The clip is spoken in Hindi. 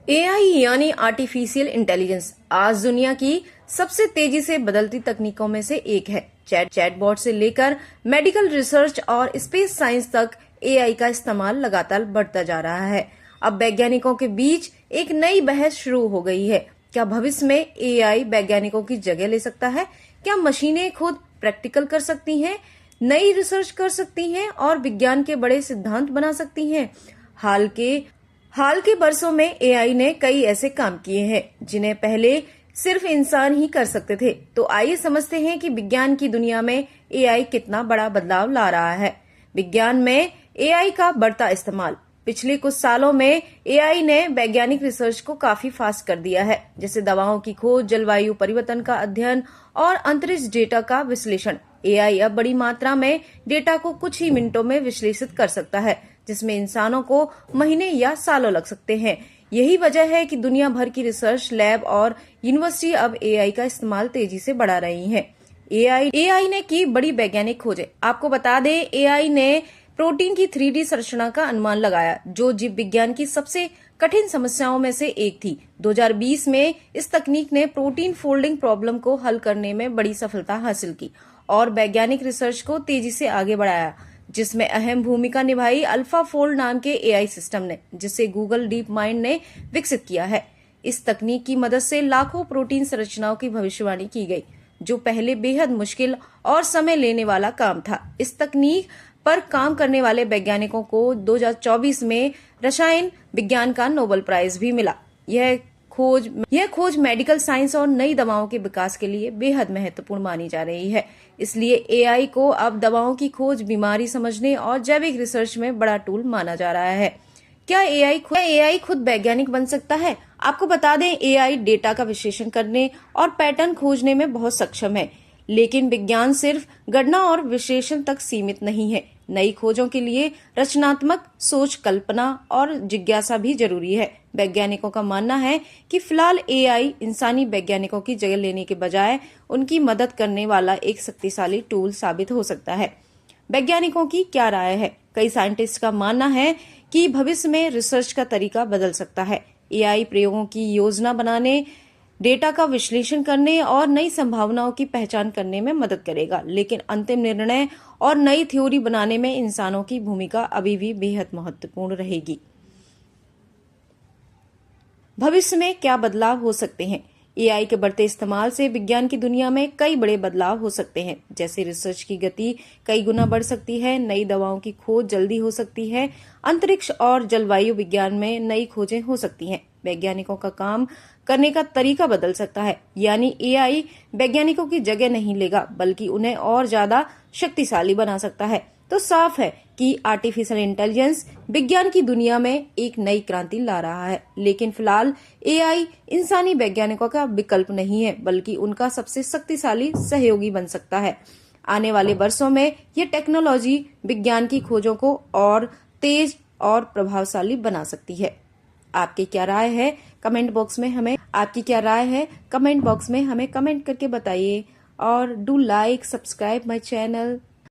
एआई यानी आर्टिफिशियल इंटेलिजेंस आज दुनिया की सबसे तेजी से बदलती तकनीकों में से एक है। चैटबॉट से लेकर मेडिकल रिसर्च और स्पेस साइंस तक एआई का इस्तेमाल लगातार बढ़ता जा रहा है। अब वैज्ञानिकों के बीच एक नई बहस शुरू हो गई है। क्या भविष्य में एआई वैज्ञानिकों की जगह ले सकता है? क्या मशीनें खुद प्रैक्टिकल कर सकती हैं, नई रिसर्च कर सकती हैं और विज्ञान के बड़े सिद्धांत बना सकती हैं? हाल के वर्षों में एआई ने कई ऐसे काम किए हैं जिन्हें पहले सिर्फ इंसान ही कर सकते थे। तो आइए समझते हैं कि विज्ञान की दुनिया में एआई कितना बड़ा बदलाव ला रहा है। विज्ञान में एआई का बढ़ता इस्तेमाल। पिछले कुछ सालों में एआई ने वैज्ञानिक रिसर्च को काफी फास्ट कर दिया है, जैसे दवाओं की खोज, जलवायु परिवर्तन का अध्ययन और अंतरिक्ष डेटा का विश्लेषण। एआई अब बड़ी मात्रा में डेटा को कुछ ही मिनटों में विश्लेषित कर सकता है, जिसमें इंसानों को महीने या सालों लग सकते हैं। यही वजह है कि दुनिया भर की रिसर्च लैब और यूनिवर्सिटी अब एआई का इस्तेमाल तेजी से बढ़ा रही हैं। एआई ने की बड़ी वैज्ञानिक खोजें। आपको बता दें, एआई ने प्रोटीन की 3D संरचना का अनुमान लगाया, जो जीव विज्ञान की सबसे कठिन समस्याओं में से एक थी। 2020 में इस तकनीक ने प्रोटीन फोल्डिंग प्रॉब्लम को हल करने में बड़ी सफलता हासिल की और वैज्ञानिक रिसर्च को तेजी से आगे बढ़ाया, जिसमें अहम भूमिका निभाई अल्फाफोल्ड नाम के एआई सिस्टम ने, जिसे गूगल डीप माइंड ने विकसित किया है। इस तकनीक की मदद से लाखों प्रोटीन संरचनाओं की भविष्यवाणी की गई, जो पहले बेहद मुश्किल और समय लेने वाला काम था। इस तकनीक पर काम करने वाले वैज्ञानिकों को 2024 में रसायन विज्ञान का नोबेल प्राइज भी मिला। यह खोज मेडिकल साइंस और नई दवाओं के विकास के लिए बेहद महत्वपूर्ण मानी जा रही है। इसलिए एआई को अब दवाओं की खोज, बीमारी समझने और जैविक रिसर्च में बड़ा टूल माना जा रहा है। क्या एआई खुद वैज्ञानिक बन सकता है? आपको बता दें, एआई डेटा का विश्लेषण करने और पैटर्न खोजने में बहुत सक्षम है, लेकिन विज्ञान सिर्फ गणना और विश्लेषण तक सीमित नहीं है। नई खोजों के लिए रचनात्मक सोच, कल्पना और जिज्ञासा भी जरूरी है। वैज्ञानिकों का मानना है कि फिलहाल एआई इंसानी वैज्ञानिकों की जगह लेने के बजाय उनकी मदद करने वाला एक शक्तिशाली टूल साबित हो सकता है। वैज्ञानिकों की क्या राय है? कई साइंटिस्ट का मानना है कि भविष्य में रिसर्च का तरीका बदल सकता है। एआई प्रयोगों की योजना बनाने, डेटा का विश्लेषण करने और नई संभावनाओं की पहचान करने में मदद करेगा, लेकिन अंतिम निर्णय और नई थ्योरी बनाने में इंसानों की भूमिका अभी भी बेहद महत्वपूर्ण रहेगी। भविष्य में क्या बदलाव हो सकते हैं? एआई के बढ़ते इस्तेमाल से विज्ञान की दुनिया में कई बड़े बदलाव हो सकते हैं, जैसे रिसर्च की गति कई गुना बढ़ सकती है, नई दवाओं की खोज जल्दी हो सकती है, अंतरिक्ष और जलवायु विज्ञान में नई खोजें हो सकती हैं। वैज्ञानिकों का काम करने का तरीका बदल सकता है, यानी एआई वैज्ञानिकों की जगह नहीं लेगा, बल्कि उन्हें और ज्यादा शक्तिशाली बना सकता है। तो साफ है कि आर्टिफिशियल इंटेलिजेंस विज्ञान की दुनिया में एक नई क्रांति ला रहा है, लेकिन फिलहाल एआई इंसानी वैज्ञानिकों का विकल्प नहीं है, बल्कि उनका सबसे शक्तिशाली सहयोगी बन सकता है। आने वाले वर्षों में यह टेक्नोलॉजी विज्ञान की खोजों को और तेज और प्रभावशाली बना सकती है। आपकी क्या राय है? कमेंट बॉक्स में हमें कमेंट करके बताइए और do like, subscribe my channel.